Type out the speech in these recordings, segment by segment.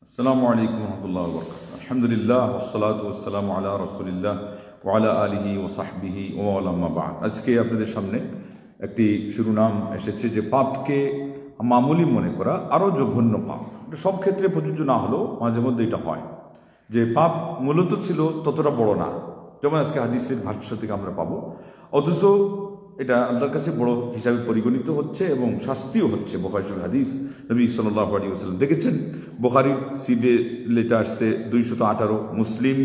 আসসালামু আলাইকুম রহমতুল্লাহ বরকাতুহু। আলহামদুলিল্লাহ ওয়াসসালাতু ওয়াসসালামু আলা রাসূলিল্লাহ ওয়া আলা আলিহি ওয়া সাহবিহি ওয়া আম্মা বা'দ। আজকে আপনাদের সামনে একটি শিরোনাম এসেছে যে পাপকে মামুলি মনে করা আরও জঘন্য পাপ। এটা সব ক্ষেত্রে প্রযোজ্য না হলেও মাঝে মধ্যে এটা হয় যে পাপ মূলত ছিল ততটা বড় না, যেমন আজকে হাদিসের ভাষ্য থেকে আমরা পাবো, অথচ এটা আল্লাহর কাছে বড় হিসাবে পরিগণিত হচ্ছে এবং শাস্তিও হচ্ছে। বুখারী শরীফ হাদিস, নবী সাল্লাল্লাহু আলাইহি ওয়াসাল্লাম দেখেছেন, বুখারীর সিডে লেটা আসছে 218, মুসলিম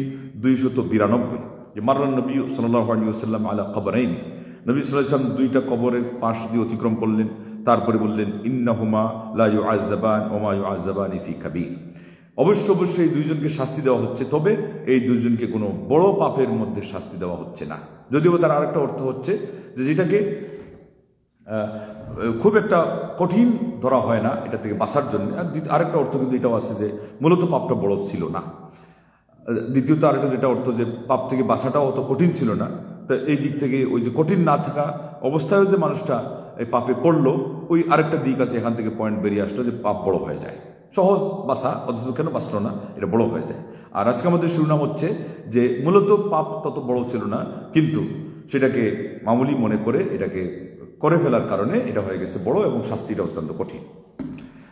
292, যে মাররান নবী সাল্লাল্লাহু আলাইহি ওয়াসাল্লাম আলা কবরাইন, নবী সাল্লাল্লাহু আলাইহি ওয়াসাল্লাম দুইটা কবরের পাশ দিয়ে অতিক্রম করলেন, তারপরে বললেন ইন্নাহুমা লা ইউআযাবান ওয়া মা ইউআযাবানি ফি কাবীর, অবশ্যই এই দুইজনকে শাস্তি দেওয়া হচ্ছে, তবে এই দুইজনকে কোনো বড় পাপের মধ্যে শাস্তি দেওয়া হচ্ছে না। যদিও তার আরেকটা অর্থ হচ্ছে যে যেটাকে খুব একটা কঠিন ধরা হয় না, এটা থেকে বাঁচার জন্য। আর আরেকটা অর্থ কিন্তু এটাও আছে যে মূলত পাপটা বড় ছিল না। দ্বিতীয়ত আরেকটা যেটা অর্থ যে পাপ থেকে বাঁচাটাও অত কঠিন ছিল না। তা এই দিক থেকে ওই যে কঠিন না থাকা অবস্থায়ও যে মানুষটা এই পাপে পড়লো, ওই আরেকটা দিক আছে, এখান থেকে পয়েন্ট বেরিয়ে আসলো যে পাপ বড় হয়ে যায়। সহজ বাসা, অথচ কেন বাঁচলো না, এটা বড় হয়ে যায়। আর আজকে আমাদের শিরোনাম হচ্ছে যে মূলত পাপ তত বড় ছিল না, কিন্তু সেটাকে মামুলি মনে করে এটাকে করে ফেলার কারণে এটা হয়ে গেছে বড় এবং শাস্তিটা অত্যন্ত কঠিন।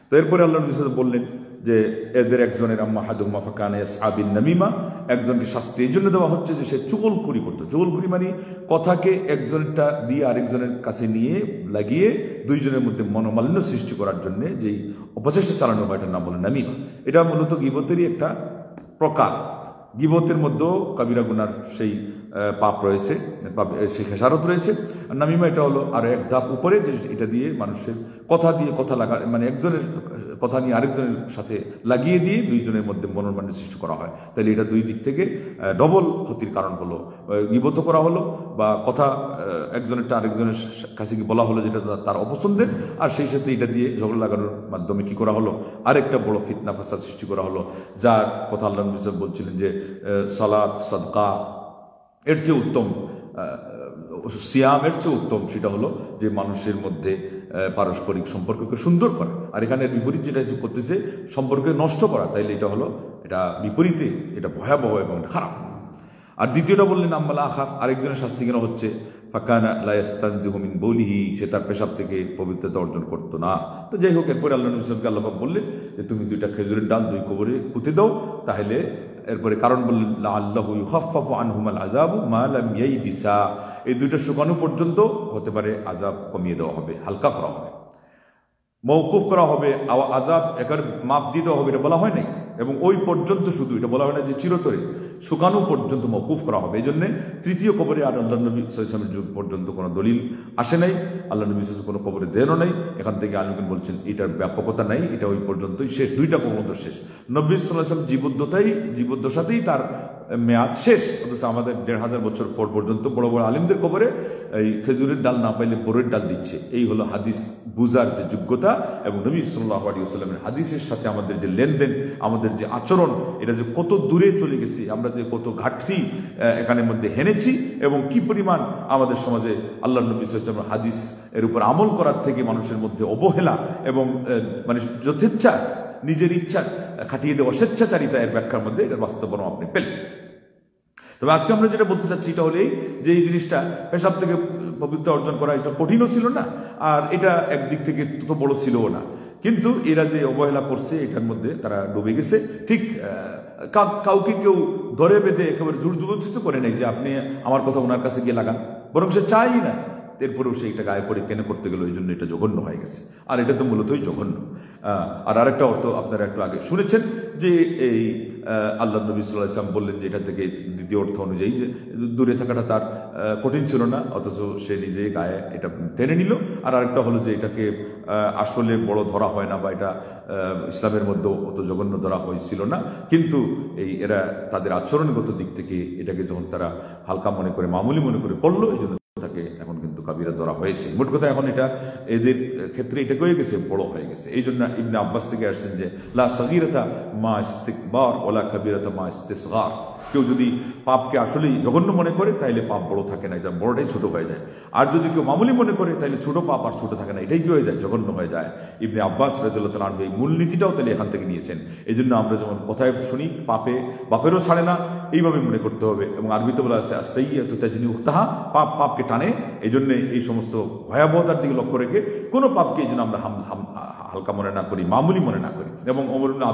তো এরপরে আল্লাহ নবী বললেন যে এদের একজনের আম্মা হাদুমা ফাকানা ইয়াসআবিন নামিমা, একজনকে শাস্তি এই জন্য দেওয়া হচ্ছে যে সে চুগলখড়ি করতো। চুগলখড়ি মানে কথাকে একজনটা দিয়ে আরেকজনের কাছে নিয়ে লাগিয়ে দুইজনের মধ্যে মনোমালিন্য সৃষ্টি করার জন্য যেই অপচেষ্টা চালানো হয়, এটার নাম বলে নামিমা। এটা মূলত গীবতেরই একটা প্রকার। গীবতের মধ্যেও কাবিরা গুনার সেই পাপ রয়েছে, সেই খেসারত রয়েছে। আর নামিমা এটা হলো আরো এক ধাপ উপরে, যে এটা দিয়ে মানুষের কথা দিয়ে কথা লাগা, মানে একজনের কথা নিয়ে আরেকজনের সাথে লাগিয়ে দিয়ে দুইজনের মধ্যে মনোমালিন্য সৃষ্টি করা হয়। তাহলে এটা দুই দিক থেকে ডবল ক্ষতির কারণ হলো। গীবত করা হলো বা কথা একজনেরটা আরেকজনের কাছে কি বলা হলো যেটা তার অপছন্দের, আর সেই সাথে এটা দিয়ে ঝগড়া লাগানোর মাধ্যমে কি করা হলো, আরেকটা বড় ফিতনা ফাসাদ সৃষ্টি করা হলো। যার কথা আল্লাহ নবী বলছিলেন যে সালাত সাদকা এর চেয়ে উত্তম, সিয়ামের চেয়ে উত্তম সেটা হলো যে মানুষের মধ্যে পারস্পরিক সম্পর্ককে সুন্দর করা। আর এখানে বিপরীত যেটা করতেছে সম্পর্কে নষ্ট করা, তাইলে এটা হলো এটা বিপরীতে, এটা ভয়াবহ এবং খারাপ। আর দ্বিতীয়টা বললেন আম্মাল আখার, আরেকজনের শাস্তি কেন হচ্ছে ফাকানা লা ইস্তানজিহু মিন বৌলিহি, সে তার পেশাব থেকে পবিত্রতা অর্জন করতো না। তো যাই হোক, এরপরে আল্লাহ নবী সাল্লাল্লাহু আলাইহি ওয়াসাল্লাম বললেন যে তুমি দুইটা খেজুরের ডাল দুই কবরে পুঁতে দাও, তাহলে এরপরে কারণ বললেন লাআল্লাহু ইউখাফফাফু আনহুমাল আযাবু মা লাম ইয়াইবিসা, এই দুইটা শুকানো পর্যন্ত হতে পারে আযাব কমিয়ে দেওয়া হবে, হালকা করা হবে, মওকুফ করা হবে, আযাব একার মাপ দিয়ে দেওয়া হবে, এটা বলা হয় নাই। এবং ওই পর্যন্ত শুধু, এটা বলা হয় না যে চিরতরে, শুকানো পর্যন্ত মওকুফ করা হবে। এই জন্য তৃতীয় কবরে আর আল্লাহ নবী সাল্লাল্লাহু আলাইহি ওয়াসাল্লামের যুগ পর্যন্ত কোনো দলিল আসে নাই, আল্লাহ নবী সাল্লাল্লাহু আলাইহি ওয়াসাল্লাম কোনো কবরে দেনও নাই। এখান থেকে আলিমগণ বলছেন এটার ব্যাপকতা নাই, এটা ওই পর্যন্তই শেষ, দুইটা পর্যন্ত শেষ। নবী সাল্লাল্লাহু আলাইহি ওয়াসাল্লাম জীবদ্দশাতেই তার মেয়াদ শেষ, অথচ আমাদের 1500 বছর পর পর্যন্ত বড় বড় আলিমদের কবরে এই খেজুরের ডাল না পাইলে বরের ডাল দিচ্ছে। এই হলো হাদিস বুঝার যে যোগ্যতা, এবং নবী সাল্লাল্লাহু আলাইহি ওয়াসাল্লামের হাদিসের সাথে আমাদের যে লেনদেন, আমাদের যে আচরণ, এটা যে কত দূরে চলে গেছে, আমরা যে কত ঘাটতি এখানের মধ্যে হেনেছি, এবং কি পরিমাণ আমাদের সমাজে আল্লাহ নবী সাল্লাল্লাহু আলাইহি ওয়াসাল্লামের হাদিস এর উপর আমল করার থেকে মানুষের মধ্যে অবহেলা এবং মানে যথেচ্ছা নিজের ইচ্ছা খাটিয়ে দেওয়া স্বেচ্ছাচারিতা, এর ব্যাখ্যার মধ্যে এটার বাস্তবতা আপনি পেলেন। তবে আজকে আমরা যেটা বলতে চাচ্ছি এটা হলেই যে এই জিনিসটা পেশাব থেকে পবিত্রতা অর্জন করা এটা কঠিনও ছিল না, আর এটা একদিক থেকে তত বড় ছিলও না। কিন্তু এরা যে অবহেলা করছে এটার মধ্যে তারা ডুবে গেছে। ঠিক কাউকে কেউ ধরে বেঁধে একেবারে জোর জবরদস্তি করে নেই যে আপনি আমার কথা ওনার কাছে গিয়ে লাগান, বরং সে চাই না, এরপরেও সে এটা গায়ে পড়ে কেন করতে গেল, এই জন্য এটা জঘন্য হয়ে গেছে। আর এটা তো মূলতই জঘন্য। আর আরেকটা অর্থ আপনারা একটু আগে শুনেছেন যে এই আল্লাহ নবী সাল্লাল্লাহু আলাইহি ওয়াসাল্লাম বললেন যে এটা থেকে দ্বিতীয় অর্থ অনুযায়ী যে দূরে থাকাটা তার কঠিন ছিল না, অথচ সে নিজে গায়ে এটা টেনে নিল। আর আরেকটা হলো যে এটাকে আসলে বড় ধরা হয় না, বা এটা ইসলামের মধ্যে অত জঘন্য ধরা হয়েছিল না, কিন্তু এই এরা তাদের আচরণগত দিক থেকে এটাকে যখন তারা হালকা মনে করে মামুলি মনে করে করলো, এই জন্য তাকে এখন কিন্তু কাবিরা ধরা হয়েছে। মোট কথা এখন এটা এদের ক্ষেত্রে এটা হয়ে গেছে, বড় হয়ে গেছে। এই জন্য ইবনে আব্বাস থেকে আসছেন যে লা সাগীরাতা মা ইস্তিকবার ওয়ালা কাবীরাতা মা ইস্তিসগার, কেউ যদি পাপকে আসলেই জঘন্য মনে করে তাইলে পাপ বড় থাকে না, এটা বড়টাই ছোট হয়ে যায়। আর যদি কেউ মামুলি মনে করে তাইলে ছোট পাপ আর ছোট থাকে না, এটাই কি হয়ে যায়, জঘন্য হয়ে যায়। ইবনে আব্বাস রাদিয়াল্লাহু তাআলা আনহু এই মূলনীতিটাও তাহলে এখান থেকে নিয়েছেন। এই জন্য আমরা যেমন কথায় শুনি বাপেরও ছাড়ে না, এইভাবে মনে করতে হবে। এবং আরবিতে বলা আছে আস-সাইয়্যাতু তাজনি উখতাহা, পাপ পাপকে টানে। এই জন্য এই সমস্ত ভয়াবহতার দিকে লক্ষ্য রেখে কোনো পাপকে এই জন্য আমরা হালকা মনে না করি, মামুলি মনে না করি। এবং ওমর ইবনে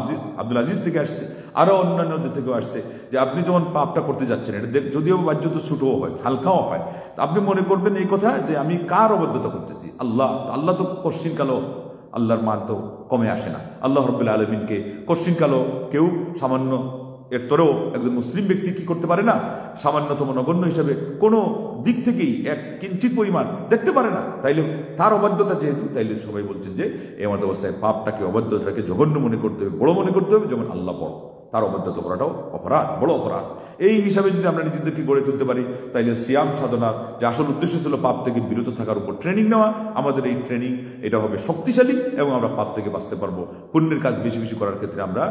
আব্দুল আজিজ থেকে আসছে, আরো অন্যান্যদের থেকেও আসছে যে আপনি যখন পাপটা করতে যাচ্ছেন, এটা যদিও বাহ্যত ছোটও হয়, হালকাও হয়, আপনি মনে করবেন এই কথা যে আমি কার অবাধ্যতা করতেছি, আল্লাহ তো কোশ্চিনকালও, আল্লাহর মান তো কমে আসে না। আল্লাহ রাব্বুল আলামিনকে কোশ্চিনকালও কেউ সামান্য, এর তরেও একজন মুসলিম ব্যক্তি কি করতে পারে না, সামান্যতম নগণ্য হিসাবে কোনো দিক থেকেই এক কিঞ্চিত পরিমাণ দেখতে পারে না। তাইলে তার অবাধ্যতা যেহেতু, তাইলে সবাই বলছেন যে এমন অবস্থায় পাপটাকে, অবাধ্যতাকে জঘন্য মনে করতে হবে, বড় মনে করতে হবে, যেমন আল্লাহ বড়, তার অবাধ্যতা করাটাও অপরাধ, বড় অপরাধ। এই হিসাবে যদি আমরা নিজেদেরকে গড়ে তুলতে পারি, তাইলে সিয়াম সাধনার যে আসল উদ্দেশ্য ছিল পাপ থেকে বিরত থাকার উপর ট্রেনিং নেওয়া, আমাদের এই ট্রেনিং এটা হবে শক্তিশালী এবং আমরা পাপ থেকে বাঁচতে পারবো। পুণ্যের কাজ বেশি বেশি করার ক্ষেত্রে আমরা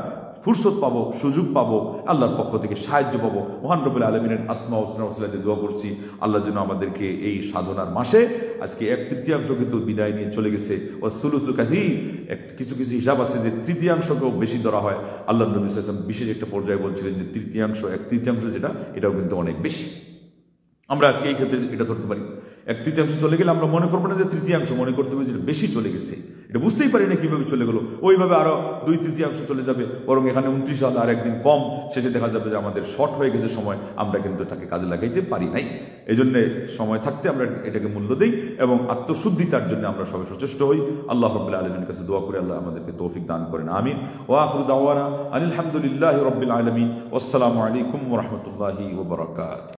ফুরসত পাবো, সুযোগ পাবো, আল্লাহর পক্ষ থেকে সাহায্য পাবো। মহান রব্বুল আলামিনের আসমা হোসনা ওসিলাতে দোয়া করছি আল্লাহ যেন আমাদেরকে এই সাধনার মাসে, আজকে 1/3 কিন্তু বিদায় নিয়ে চলে গেছে, ও সুলুসু কাথির, কিছু কিছু হিসাব আছে যে 1/3কেও বেশি ধরা হয়। আল্লাহ নবী সাল্লাল্লাহু আলাইহি ওয়াসাল্লাম বিশেষ একটা পর্যায়ে বলছিলেন যে 1/3 যেটা, এটাও কিন্তু অনেক বেশি। আমরা আজকে এই ক্ষেত্রে এটা ধরতে পারি 1/3 চলে গেলে আমরা মনে করবো না যে 1/3, মনে করতে হবে যে বেশি চলে গেছে, এটা বুঝতেই পারি না কিভাবে চলে গেল। ওইভাবে আরো 2/3 চলে যাবে, বরং এখানে 29 সাল আর একদিন কম, শেষে দেখা যাবে যে আমাদের শর্ট হয়ে গেছে সময়, আমরা কিন্তু এটাকে কাজে লাগাইতে পারি নাই। এই জন্য সময় থাকতে আমরা এটাকে মূল্য দিই এবং আত্মশুদ্ধিতার জন্য আমরা সবাই সচেষ্ট হই। আল্লাহ রাব্বুল আলামিনের কাছে দোয়া করে আল্লাহ আমাদেরকে তৌফিক দান করেন, আমিন। ওয়া আখিরু দাওয়ানা আলহামদুলিল্লাহি রাব্বিল আলামিন। আসসালামু আলাইকুম ওয়া রাহমাতুল্লাহি ওয়া বারাকাতুহু।